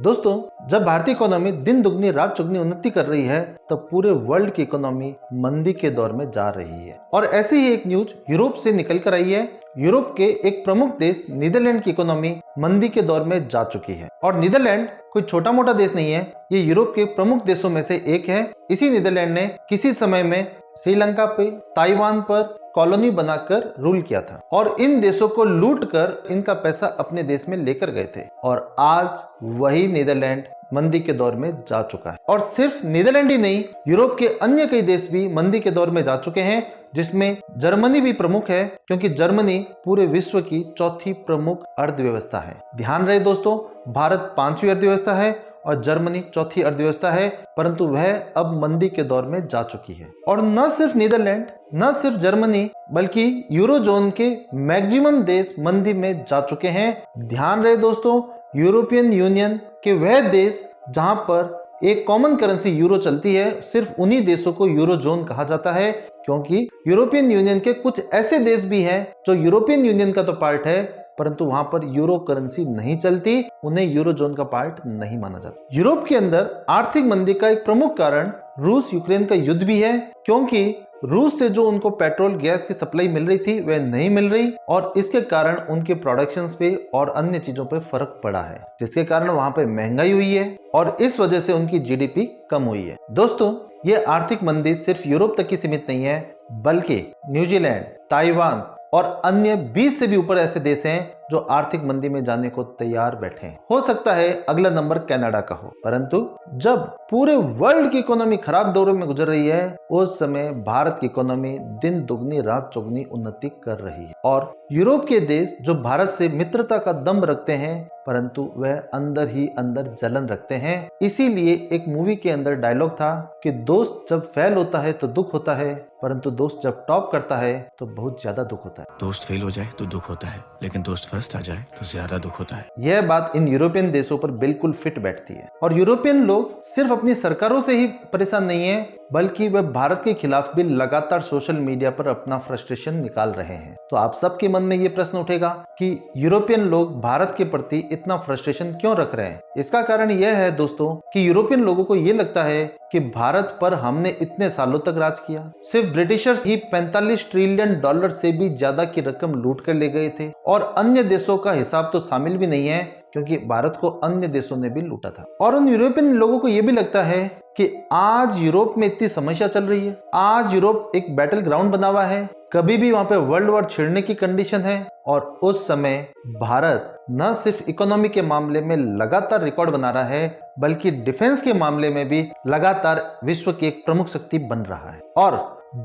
दोस्तों, जब भारतीय इकोनॉमी दिन दुगनी रात चौगनी उन्नति कर रही है तब पूरे वर्ल्ड की इकोनॉमी मंदी के दौर में जा रही है। और ऐसी ही एक न्यूज यूरोप से निकल कर आई है। यूरोप के एक प्रमुख देश नीदरलैंड की इकोनॉमी मंदी के दौर में जा चुकी है। और नीदरलैंड कोई छोटा मोटा देश नहीं है, ये यूरोप के प्रमुख देशों में से एक है। इसी नीदरलैंड ने किसी समय में श्रीलंका पे, ताइवान पर कॉलोनी बनाकर रूल किया था और इन देशों को लूट कर इनका पैसा अपने देश में लेकर गए थे। और आज वही नीदरलैंड मंदी के दौर में जा चुका है। और सिर्फ नीदरलैंड ही नहीं, यूरोप के अन्य कई देश भी मंदी के दौर में जा चुके हैं, जिसमें जर्मनी भी प्रमुख है, क्योंकि जर्मनी पूरे विश्व की चौथी प्रमुख अर्थव्यवस्था है। ध्यान रहे दोस्तों, भारत 5वीं अर्थव्यवस्था है और जर्मनी चौथी अर्थव्यवस्था है, परंतु वह अब मंदी के दौर में जा चुकी है। और न सिर्फ नीदरलैंड, न सिर्फ जर्मनी, बल्कि यूरोजोन के मैक्सिमम देश मंदी में जा चुके हैं। ध्यान रहे दोस्तों, यूरोपियन यूनियन के वह देश जहां पर एक कॉमन करेंसी यूरो चलती है, सिर्फ उन्हीं देशों को यूरोजोन कहा जाता है, क्योंकि यूरोपियन यूनियन के कुछ ऐसे देश भी हैं जो यूरोपियन यूनियन का तो पार्ट है, परंतु वहां पर यूरो करेंसी नहीं चलती, उन्हें यूरोजोन का पार्ट नहीं माना जाता। यूरोप के अंदर आर्थिक मंदी का एक प्रमुख कारण रूस यूक्रेन का युद्ध भी है, क्योंकि रूस से जो उनको पेट्रोल गैस की सप्लाई मिल रही थी वह नहीं मिल रही और इसके कारण उनके प्रोडक्शंस पे और अन्य चीजों पे फर्क पड़ा है, जिसके कारण वहां पे महंगाई हुई है और इस वजह से उनकी जीडीपी कम हुई है। दोस्तों, ये आर्थिक मंदी सिर्फ यूरोप तक ही सीमित नहीं है, बल्कि न्यूजीलैंड, ताइवान और अन्य 20 से भी ऊपर ऐसे देश हैं जो आर्थिक मंदी में जाने को तैयार बैठे हैं। हो सकता है अगला नंबर कनाडा का हो, परंतु जब पूरे वर्ल्ड की इकोनॉमी खराब दौर में गुजर रही है, उस समय भारत की इकोनॉमी दिन दुगनी रात चौगनी उन्नति कर रही है। और यूरोप के देश जो भारत से मित्रता का दम रखते हैं, परंतु वह अंदर ही अंदर जलन रखते हैं। इसीलिए एक मूवी के अंदर डायलॉग था कि दोस्त जब फेल होता है तो दुख होता है, परंतु दोस्त जब टॉप करता है तो बहुत ज्यादा दुख होता है। दोस्त फेल हो जाए तो दुख होता है, लेकिन दोस्त फर्स्ट आ जाए तो ज्यादा दुख होता है। यह बात इन यूरोपियन देशों पर बिल्कुल फिट बैठती है। और यूरोपियन लोग सिर्फ अपनी सरकारों से ही परेशान नहीं है, बल्कि वह भारत के खिलाफ भी लगातार सोशल मीडिया पर अपना फ्रस्ट्रेशन निकाल रहे हैं। तो आप सबके मन में यह प्रश्न उठेगा कि यूरोपियन लोग भारत के प्रति इतना फ्रस्ट्रेशन क्यों रख रहे हैं। इसका कारण यह है दोस्तों कि यूरोपियन लोगों को यह लगता है कि भारत पर हमने इतने सालों तक राज किया, सिर्फ ब्रिटिशर्स ही 45 ट्रिलियन डॉलर से भी ज्यादा की रकम लूट कर ले गए थे और अन्य देशों का हिसाब तो शामिल भी नहीं है, क्योंकि भारत को अन्य देशों ने भी लूटा था। और उन यूरोपियन लोगों को यह भी लगता है कि आज यूरोप में इतनी समस्या चल रही है, आज यूरोप एक बैटल ग्राउंड बना हुआ है, कभी भी वहां पे वर्ल्ड वॉर छिड़ने की कंडीशन है। और उस समय भारत न सिर्फ इकोनॉमी के मामले में लगातार रिकॉर्ड बना रहा है, बल्कि डिफेंस के मामले में भी लगातार विश्व की एक प्रमुख शक्ति बन रहा है। और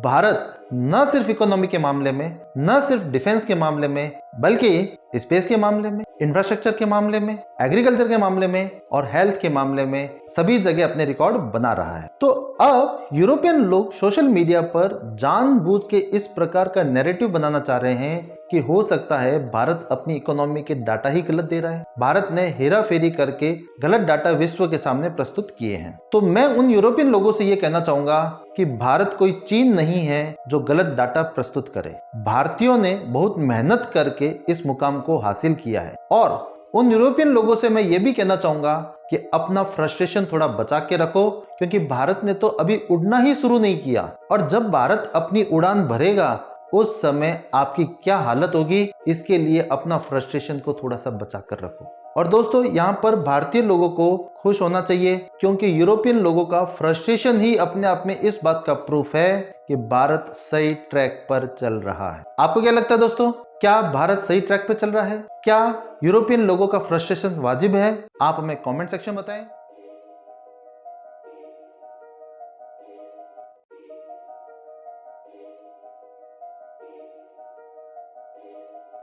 भारत न सिर्फ इकोनॉमी के मामले में, न सिर्फ डिफेंस के मामले में, बल्कि स्पेस के मामले में, इंफ्रास्ट्रक्चर के मामले में, एग्रीकल्चर के मामले में और हेल्थ के मामले में सभी जगह अपने रिकॉर्ड बना रहा है। तो अब यूरोपियन लोग सोशल मीडिया पर जानबूझ के इस प्रकार का नैरेटिव बनाना चाह रहे हैं कि हो सकता है भारत अपनी इकोनॉमी के डाटा ही गलत दे रहा है, भारत ने हेरा फेरी करके गलत डाटा विश्व के सामने प्रस्तुत किए हैं। तो मैं उन यूरोपियन लोगों से यह कहना चाहूंगा कि भारत कोई चीन नहीं है जो गलत डाटा प्रस्तुत करे। भारतीयों ने बहुत मेहनत करके इस मुकाम को हासिल किया है। और उन यूरोपियन लोगों से मैं ये भी कहना चाहूंगा कि अपना फ्रस्ट्रेशन थोड़ा बचा के रखो, क्योंकि भारत ने तो अभी उड़ना ही शुरू नहीं किया और जब भारत अपनी उड़ान भरेगा उस समय आपकी क्या हालत होगी, इसके लिए अपना फ्रस्ट्रेशन को थोड़ा सा बचा कर रखो। और दोस्तों, यहाँ पर भारतीय लोगों को खुश होना चाहिए, क्योंकि यूरोपियन लोगों का फ्रस्ट्रेशन ही अपने आप में इस बात का प्रूफ है कि भारत सही ट्रैक पर चल रहा है। आपको क्या लगता है दोस्तों, क्या भारत सही ट्रैक पर चल रहा है? क्या यूरोपियन लोगों का फ्रस्ट्रेशन वाजिब है? आप हमें कमेंट सेक्शन में बताएं।